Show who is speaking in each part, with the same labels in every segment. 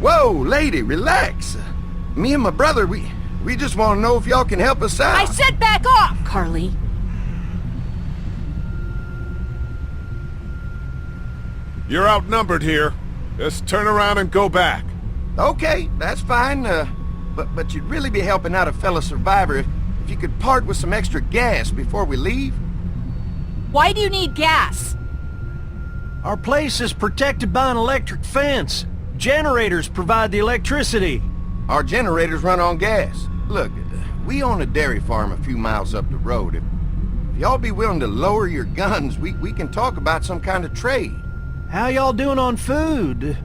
Speaker 1: Whoa, lady, relax. Me and my brother, we just want to know if y'all can help us out.
Speaker 2: I said back off, Carly.
Speaker 3: You're outnumbered here. Just turn around and go back.
Speaker 1: Okay, that's fine. But you'd really be helping out a fellow survivor if you could part with some extra gas before we leave.
Speaker 2: Why do you need gas?
Speaker 4: Our place is protected by an electric fence. Generators provide the electricity.
Speaker 1: Our generators run on gas. Look, we own a dairy farm a few miles up the road. If y'all be willing to lower your guns, we can talk about some kind of trade.
Speaker 4: How y'all doing on food?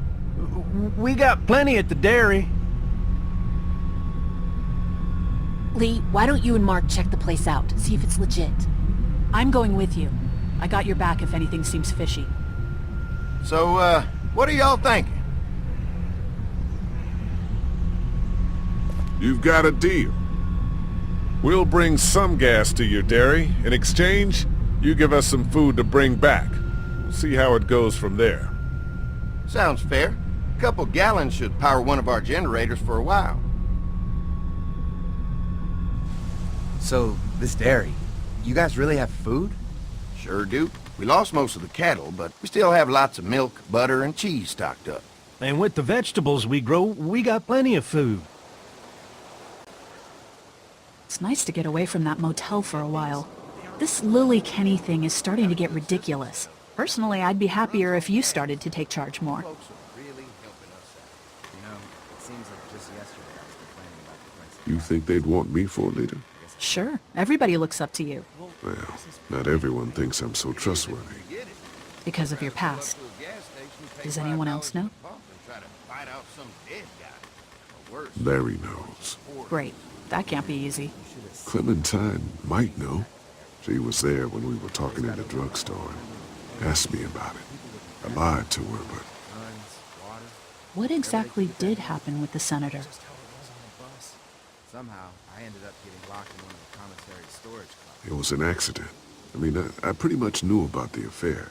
Speaker 4: We got plenty at the dairy.
Speaker 2: Lee, why don't you and Mark check the place out, see if it's legit? I'm going with you. I got your back if anything seems fishy.
Speaker 1: So, what are y'all thinking?
Speaker 3: You've got a deal. We'll bring some gas to your dairy. In exchange, you give us some food to bring back. We'll see how it goes from there.
Speaker 1: Sounds fair. A couple gallons should power one of our generators for a while.
Speaker 5: So, this dairy, you guys really have food?
Speaker 1: Sure do. We lost most of the cattle, but we still have lots of milk, butter, and cheese stocked up.
Speaker 4: And with the vegetables we grow, we got plenty of food.
Speaker 2: It's nice to get away from that motel for a while. This Lily Kenny thing is starting to get ridiculous. Personally, I'd be happier if you started to take charge more.
Speaker 3: You think they'd want me for a leader?
Speaker 2: Sure, everybody looks up to you.
Speaker 3: Well, not everyone thinks I'm so trustworthy.
Speaker 2: Because of your past. Does anyone else know?
Speaker 3: Larry knows.
Speaker 2: Great. That can't be easy.
Speaker 3: Clementine might know. She was there when we were talking in the drugstore and asked me about it. I lied to her, but...
Speaker 2: What exactly did happen with the senator?
Speaker 5: Somehow, I ended up getting locked in one of the commissary storage closets.
Speaker 3: It was an accident. I mean, I pretty much knew about the affair.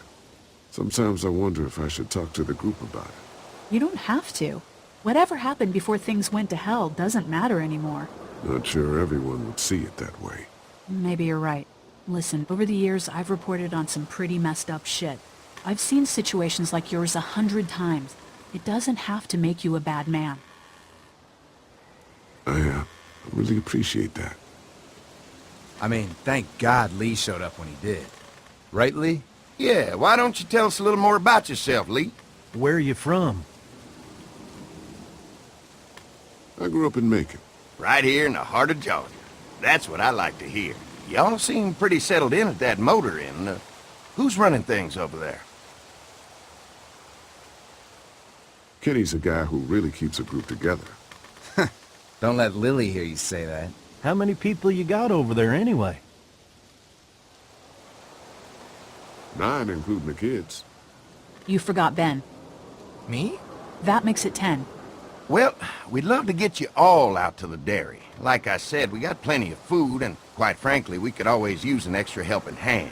Speaker 3: Sometimes I wonder if I should talk to the group about it.
Speaker 2: You don't have to. Whatever happened before things went to hell doesn't matter anymore.
Speaker 3: Not sure everyone would see it that way.
Speaker 2: Maybe you're right. Listen, over the years, I've reported on some pretty messed up shit. I've seen situations like yours 100 times. It doesn't have to make you a bad man.
Speaker 3: I really appreciate that.
Speaker 5: I mean, thank God Lee showed up when he did. Right, Lee?
Speaker 1: Yeah, why don't you tell us a little more about yourself, Lee?
Speaker 4: Where are you from?
Speaker 3: I grew up in Macon.
Speaker 1: Right here in the heart of Georgia. That's what I like to hear. Y'all seem pretty settled in at that motor inn. Who's running things over there?
Speaker 3: Kenny's a guy who really keeps a group together.
Speaker 5: Don't let Lily hear you say that.
Speaker 4: How many people you got over there anyway?
Speaker 3: 9, including the kids.
Speaker 2: You forgot Ben.
Speaker 5: Me?
Speaker 2: That makes it 10.
Speaker 1: Well, we'd love to get you all out to the dairy. Like I said, we got plenty of food, and quite frankly, we could always use an extra helping hand.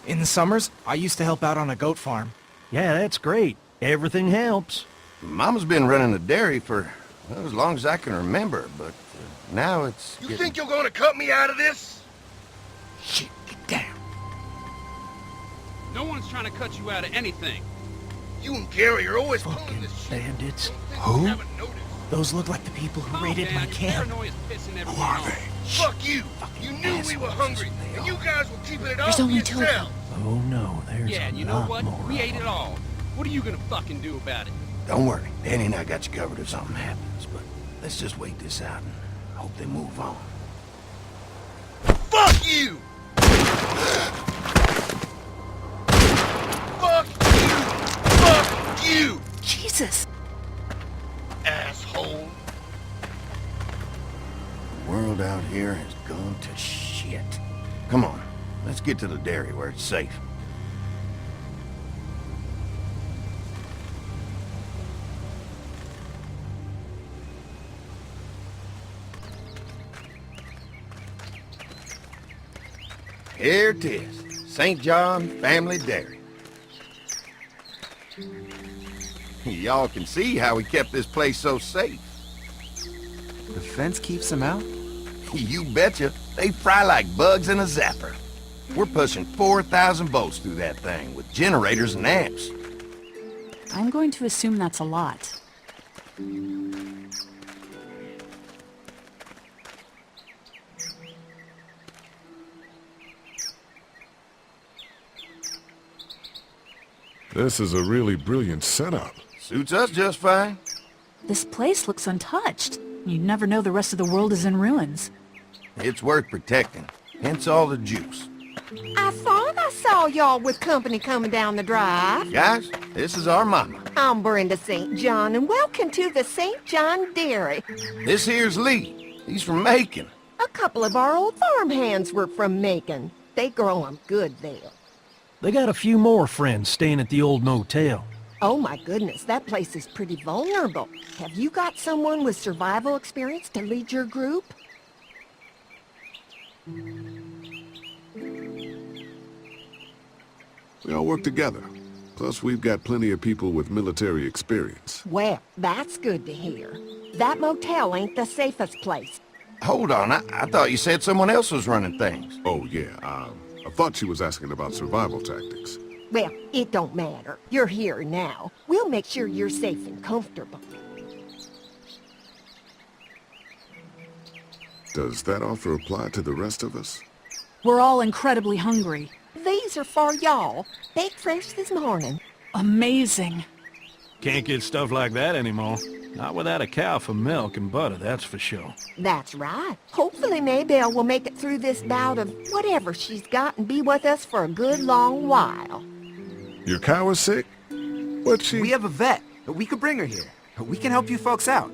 Speaker 6: In the summers, I used to help out on a goat farm.
Speaker 4: Yeah, that's great. Everything helps.
Speaker 1: Mama's been running the dairy for, well, as long as I can remember, but now it's
Speaker 7: You think you're gonna cut me out of this?
Speaker 1: Shit, get down.
Speaker 8: No one's trying to cut you out of anything.
Speaker 7: You and Gary are always pulling
Speaker 4: Fucking
Speaker 7: this shit.
Speaker 4: bandits.
Speaker 6: Who?
Speaker 7: You haven't noticed.
Speaker 6: Those look like the people who raided my camp.
Speaker 3: Who are they?
Speaker 7: Fuck you! You knew we were hungry, and you guys were keeping it all
Speaker 2: There's
Speaker 7: for
Speaker 2: only 2 of them.
Speaker 7: yourselves.
Speaker 4: Oh no, there's
Speaker 8: Yeah,
Speaker 4: a
Speaker 8: and you know
Speaker 4: lot
Speaker 8: what?
Speaker 4: more
Speaker 8: We
Speaker 4: of
Speaker 8: ate it
Speaker 4: them.
Speaker 8: all. What are you gonna fucking do about it?
Speaker 1: Don't worry, Danny and I got you covered if something happens, but let's just wait this out and hope they move on.
Speaker 7: Fuck you! Fuck you! Fuck you!
Speaker 2: Jesus!
Speaker 7: Asshole!
Speaker 1: The world out here has gone to shit. Come on, let's get to the dairy where it's safe. Here it is, St. John Family Dairy. Y'all can see how we kept this place so safe.
Speaker 5: The fence keeps them out?
Speaker 1: You betcha. They fry like bugs in a zapper. We're pushing 4,000 volts through that thing with generators and amps.
Speaker 2: I'm going to assume that's a lot.
Speaker 3: This is a really brilliant setup.
Speaker 1: Suits us just fine.
Speaker 2: This place looks untouched. You'd never know the rest of the world is in ruins.
Speaker 1: It's worth protecting, hence all the juice.
Speaker 9: I thought I saw y'all with company coming down the drive.
Speaker 1: Guys, this is our mama.
Speaker 9: I'm Brenda St. John, and welcome to the St. John Dairy.
Speaker 1: This here's Lee. He's from Macon.
Speaker 9: A couple of our old farmhands were from Macon. They grow 'em good there.
Speaker 4: They got a few more friends staying at the old motel.
Speaker 9: Oh my goodness, that place is pretty vulnerable. Have you got someone with survival experience to lead your group?
Speaker 3: We all work together. Plus, we've got plenty of people with military experience.
Speaker 9: Well, that's good to hear. That motel ain't the safest place.
Speaker 1: Hold on, I thought you said someone else was running things.
Speaker 3: Oh, yeah, I thought she was asking about survival tactics.
Speaker 9: Well, it don't matter. You're here now. We'll make sure you're safe and comfortable.
Speaker 3: Does that offer apply to the rest of us?
Speaker 2: We're all incredibly hungry.
Speaker 9: These are for y'all. Baked fresh this morning.
Speaker 2: Amazing.
Speaker 4: Can't get stuff like that anymore. Not without a cow for milk and butter, that's for sure.
Speaker 9: That's right. Hopefully Maybelle will make it through this bout of whatever she's got and be with us for a good long while.
Speaker 3: Your cow is sick? What's she...
Speaker 5: We have a vet. We could bring her here. We can help you folks out.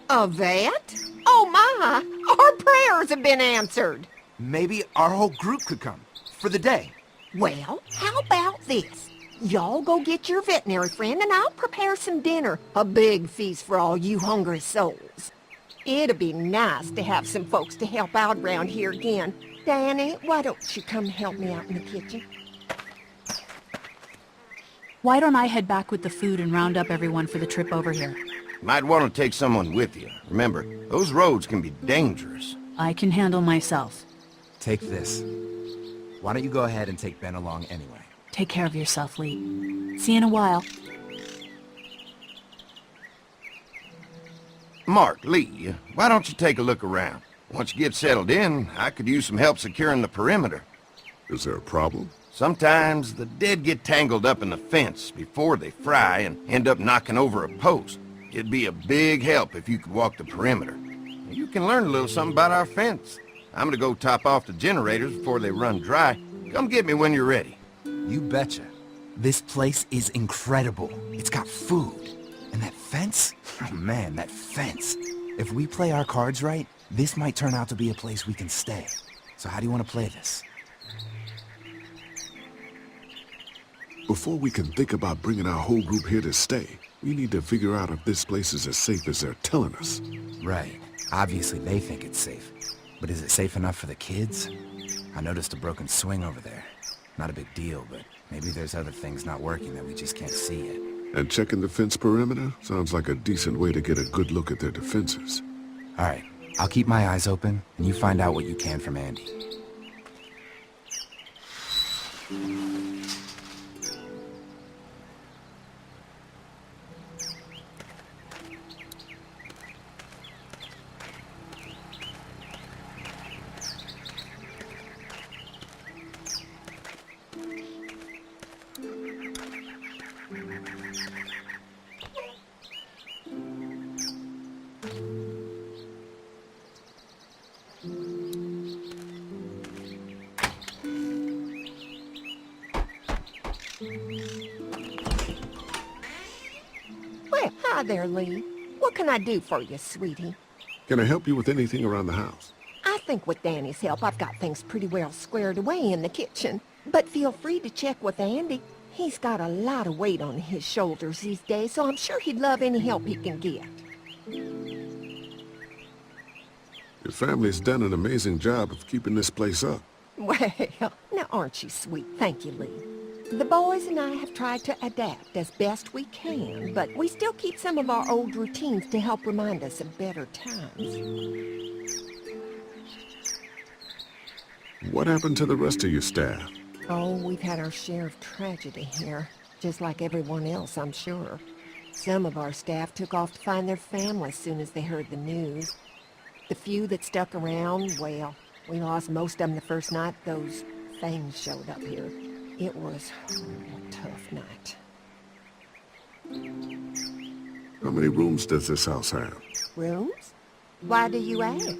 Speaker 9: A vet? Oh my! Our prayers have been answered.
Speaker 5: Maybe our whole group could come. For the day.
Speaker 9: Well, how about this? Y'all go get your veterinary friend and I'll prepare some dinner. A big feast for all you hungry souls. It'd be nice to have some folks to help out around here again. Danny, why don't you come help me out in the kitchen?
Speaker 2: Why don't I head back with the food and round up everyone for the trip over here?
Speaker 1: Might want to take someone with you. Remember, those roads can be dangerous.
Speaker 2: I can handle myself.
Speaker 5: Take this. Why don't you go ahead and take Ben along anyway?
Speaker 2: Take care of yourself, Lee. See you in a while.
Speaker 1: Mark, Lee, why don't you take a look around? Once you get settled in, I could use some help securing the perimeter.
Speaker 3: Is there a problem?
Speaker 1: Sometimes the dead get tangled up in the fence before they fry and end up knocking over a post. It'd be a big help if you could walk the perimeter. You can learn a little something about our fence. I'm gonna go top off the generators before they run dry. Come get me when you're ready.
Speaker 5: You betcha. This place is incredible. It's got food. And that fence? Oh man, that fence. If we play our cards right, this might turn out to be a place we can stay. So how do you want to play this?
Speaker 3: Before we can think about bringing our whole group here to stay, we need to figure out if this place is as safe as they're telling us.
Speaker 5: Right. Obviously they think it's safe. But is it safe enough for the kids? I noticed a broken swing over there. Not a big deal, but maybe there's other things not working that we just can't see yet.
Speaker 3: And checking the fence perimeter sounds like a decent way to get a good look at their defenses.
Speaker 5: All right. I'll keep my eyes open, and you find out what you can from Andy.
Speaker 9: Well, hi there, Lee. What can I do for you, sweetie?
Speaker 3: Can I help you with anything around the house?
Speaker 9: I think with Danny's help, I've got things pretty well squared away in the kitchen. But feel free to check with Andy. He's got a lot of weight on his shoulders these days, so I'm sure he'd love any help he can get.
Speaker 3: Your family's done an amazing job of keeping this place up.
Speaker 9: Well, now aren't you sweet? Thank you, Lee. The boys and I have tried to adapt as best we can, but we still keep some of our old routines to help remind us of better times.
Speaker 3: What happened to the rest of your staff?
Speaker 9: Oh, we've had our share of tragedy here, just like everyone else, I'm sure. Some of our staff took off to find their families soon as they heard the news. The few that stuck around, well, we lost most of them the first night those things showed up here. It was a tough night.
Speaker 3: How many rooms does this house have?
Speaker 9: Rooms? Why do you ask?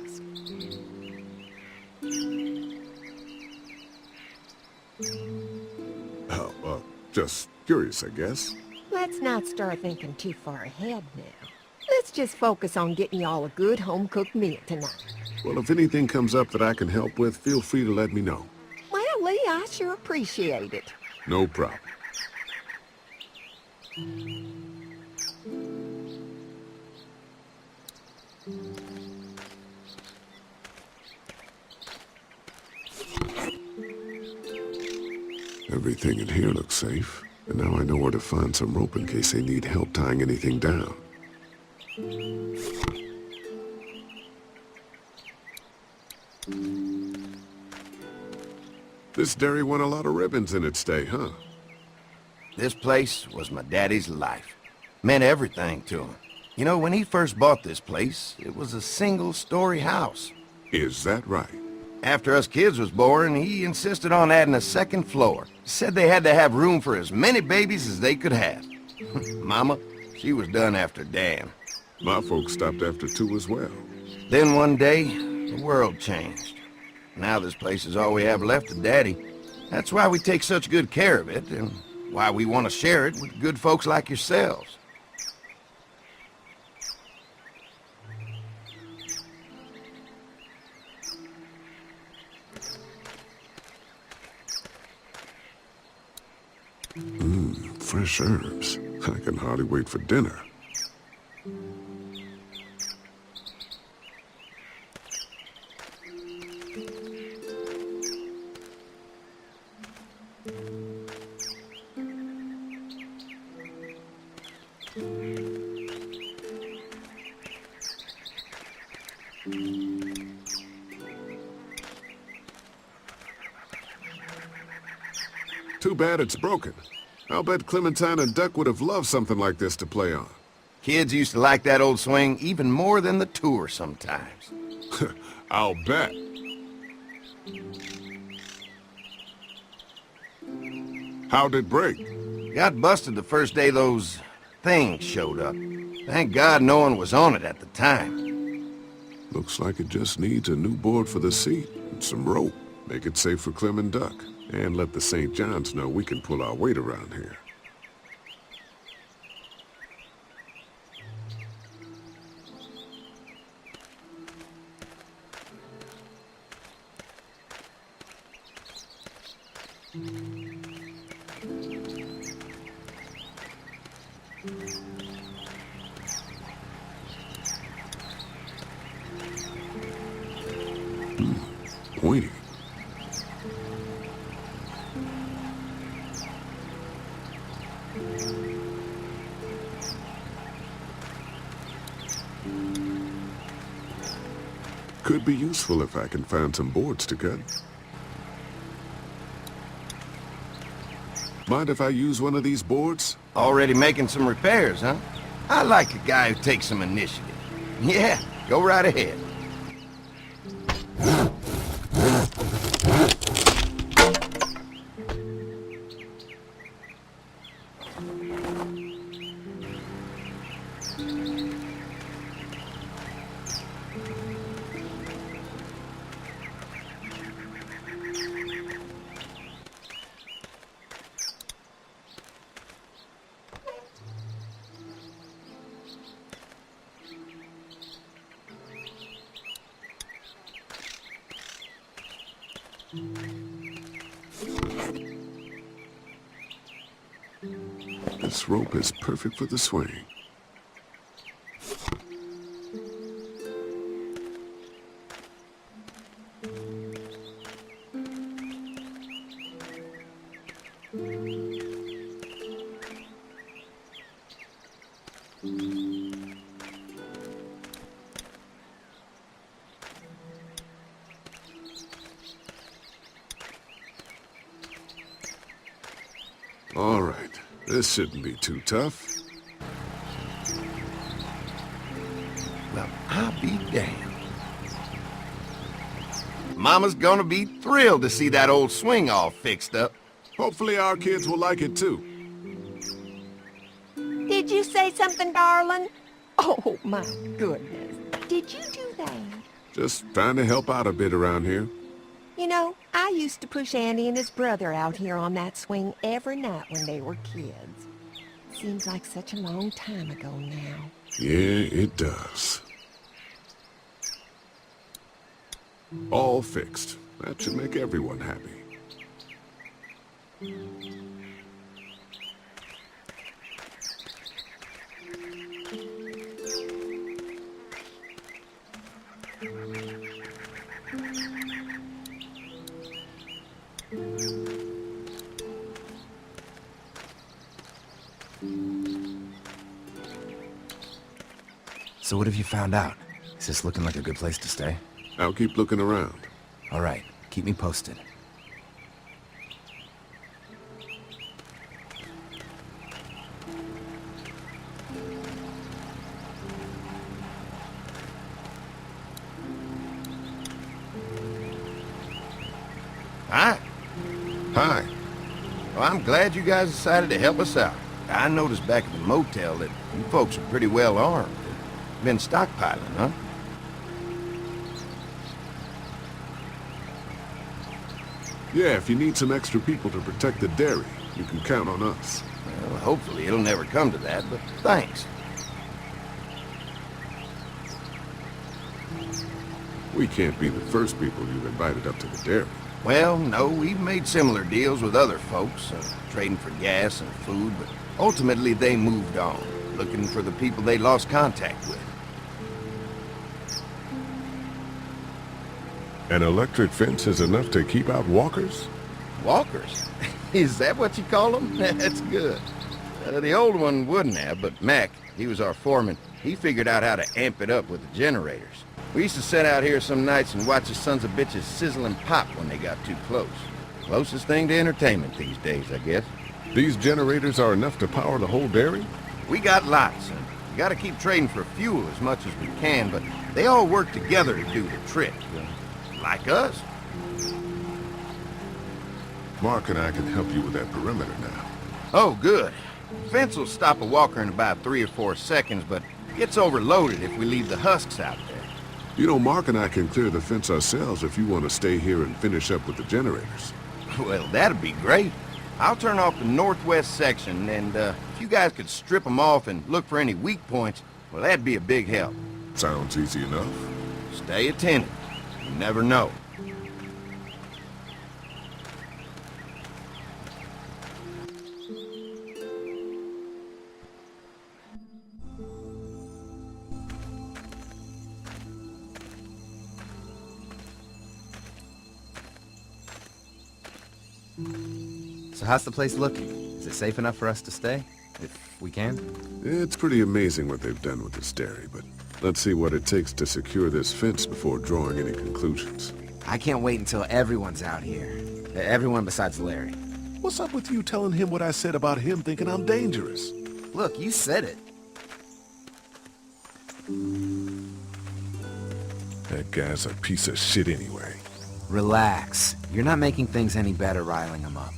Speaker 3: Oh, just curious, I guess.
Speaker 9: Let's not start thinking too far ahead now. Let's just focus on getting y'all a good home-cooked meal tonight.
Speaker 3: Well, if anything comes up that I can help with, feel free to let me know.
Speaker 9: Well, Lee, I sure appreciate it.
Speaker 3: No problem. Everything in here looks safe, and now I know where to find some rope in case they need help tying anything down. This dairy won a lot of ribbons in its day, huh?
Speaker 1: This place was my daddy's life. Meant everything to him. You know, when he first bought this place, it was a single-story house.
Speaker 3: Is that right?
Speaker 1: After us kids was born, he insisted on adding a second floor. Said they had to have room for as many babies as they could have. Mama, she was done after Dan.
Speaker 3: My folks stopped after 2 as well.
Speaker 1: Then one day, the world changed. Now this place is all we have left of Daddy. That's why we take such good care of it, and why we want to share it with good folks like yourselves.
Speaker 3: Fresh herbs. I can hardly wait for dinner. Too bad it's broken. I'll bet Clementine and Duck would have loved something like this to play on.
Speaker 1: Kids used to like that old swing even more than the tour sometimes.
Speaker 3: I'll bet. How'd it break?
Speaker 1: Got busted the first day those things showed up. Thank God no one was on it at the time.
Speaker 3: Looks like it just needs a new board for the seat and some rope. Make it safe for Clem and Duck. And let the St.JOHN'S know we can pull our weight around here. Pointy. Could be useful if I can find some boards to cut. Mind if I use one of these boards?
Speaker 1: Already making some repairs, huh? I like a guy who takes some initiative. Yeah, go right ahead.
Speaker 3: This rope is perfect for the swing. All right, this shouldn't be too tough.
Speaker 1: Well, I'll be damned. Mama's gonna be thrilled to see that old swing all fixed up.
Speaker 3: Hopefully our kids will like it too.
Speaker 9: Did you say something, darling? Oh, my goodness. Did you do that?
Speaker 3: Just trying to help out a bit around here.
Speaker 9: You know, I used to push Andy and his brother out here on that swing every night when they were kids. Seems like such a long time ago now.
Speaker 3: Yeah, it does. All fixed. That should make everyone happy.
Speaker 5: So what have you found out? Is this looking like a good place to stay?
Speaker 3: I'll keep looking around.
Speaker 5: All right, keep me posted.
Speaker 1: Hi.
Speaker 3: Hi.
Speaker 1: Well, I'm glad you guys decided to help us out. I noticed back at the motel that you folks are pretty well armed. Been stockpiling, huh?
Speaker 3: Yeah, if you need some extra people to protect the dairy, you can count on us.
Speaker 1: Well, hopefully it'll never come to that, but thanks.
Speaker 3: We can't be the first people you've invited up to the dairy.
Speaker 1: Well, no, we've made similar deals with other folks, trading for gas and food, but ultimately they moved on, looking for the people they lost contact with.
Speaker 3: An electric fence is enough to keep out walkers?
Speaker 1: Walkers? Is that what you call them? That's good. The old one wouldn't have, but Mac, he was our foreman, he figured out how to amp it up with the generators. We used to sit out here some nights and watch the sons of bitches sizzle and pop when they got too close. Closest thing to entertainment these days, I guess.
Speaker 3: These generators are enough to power the whole dairy?
Speaker 1: We got lots, and we gotta keep trading for fuel as much as we can, but they all work together to do the trick. Like us.
Speaker 3: Mark and I can help you with that perimeter now.
Speaker 1: Oh, good. Fence will stop a walker in about 3 or 4 seconds, but gets overloaded if we leave the husks out there.
Speaker 3: You know, Mark and I can clear the fence ourselves if you want to stay here and finish up with the generators.
Speaker 1: Well, that'd be great. I'll turn off the northwest section, and if you guys could strip them off and look for any weak points, well, that'd be a big help.
Speaker 3: Sounds easy enough.
Speaker 1: Stay attentive. You never know.
Speaker 5: So how's the place looking? Is it safe enough for us to stay? If we can?
Speaker 3: It's pretty amazing what they've done with this dairy, but let's see what it takes to secure this fence before drawing any conclusions.
Speaker 5: I can't wait until everyone's out here. Everyone besides Larry.
Speaker 3: What's up with you telling him what I said about him thinking I'm dangerous?
Speaker 5: Look, you said it.
Speaker 3: That guy's a piece of shit anyway.
Speaker 5: Relax. You're not making things any better riling him up.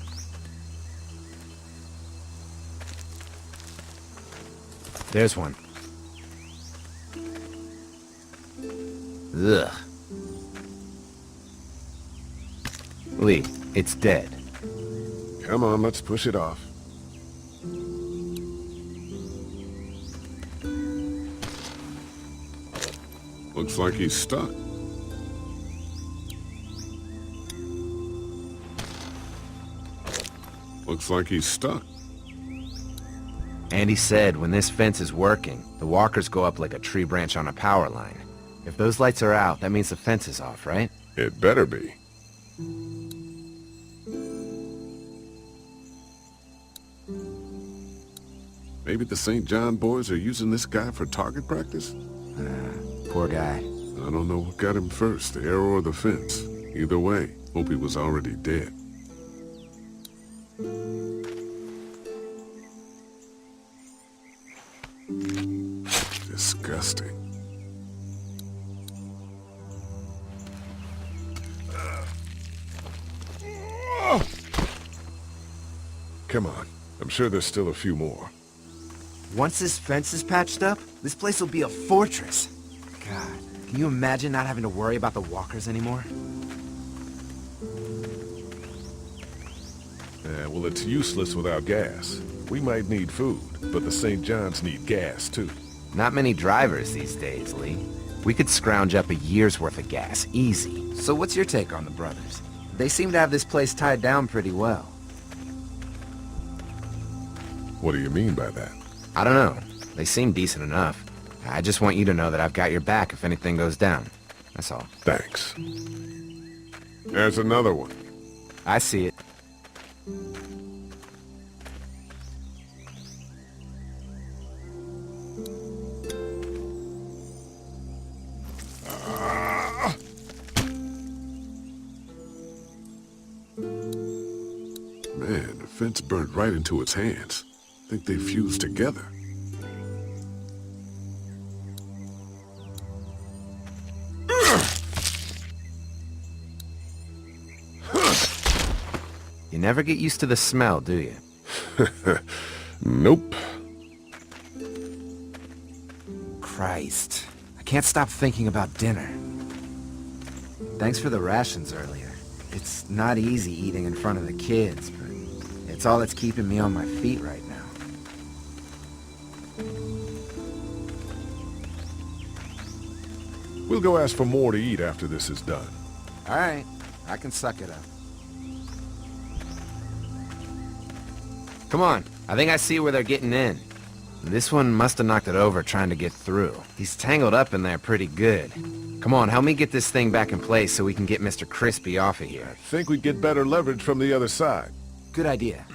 Speaker 5: There's one. Ugh. Lee, it's dead.
Speaker 3: Come on, let's push it off. Looks like he's stuck. Looks like he's stuck.
Speaker 5: Andy said when this fence is working, the walkers go up like a tree branch on a power line. If those lights are out, that means the fence is off, right?
Speaker 3: It better be. Maybe the St. John boys are using this guy for target practice?
Speaker 5: Poor guy.
Speaker 3: I don't know what got him first, the arrow or the fence. Either way, hope he was already dead. Disgusting. Come on. I'm sure there's still a few more.
Speaker 5: Once this fence is patched up, this place will be a fortress. God, can you imagine not having to worry about the walkers anymore?
Speaker 3: Yeah, well, it's useless without gas. We might need food, but the St. John's need gas, too.
Speaker 5: Not many drivers these days, Lee. We could scrounge up a year's worth of gas, easy. So what's your take on the brothers? They seem to have this place tied down pretty well.
Speaker 3: What do you mean by that?
Speaker 5: I don't know. They seem decent enough. I just want you to know that I've got your back if anything goes down. That's all.
Speaker 3: Thanks. There's another one.
Speaker 5: I see it.
Speaker 3: Man, the fence burnt right into its hands. I think they fused together.
Speaker 5: You never get used to the smell, do you?
Speaker 3: Nope.
Speaker 5: Christ. I can't stop thinking about dinner. Thanks for the rations earlier. It's not easy eating in front of the kids, but it's all that's keeping me on my feet right now.
Speaker 3: We'll go ask for more to eat after this is done.
Speaker 5: All right, I can suck it up. Come on, I think I see where they're getting in. This one must have knocked it over trying to get through. He's tangled up in there pretty good. Come on, help me get this thing back in place so we can get Mr. Crispy off of here.
Speaker 3: I think we'd get better leverage from the other side.
Speaker 5: Good idea.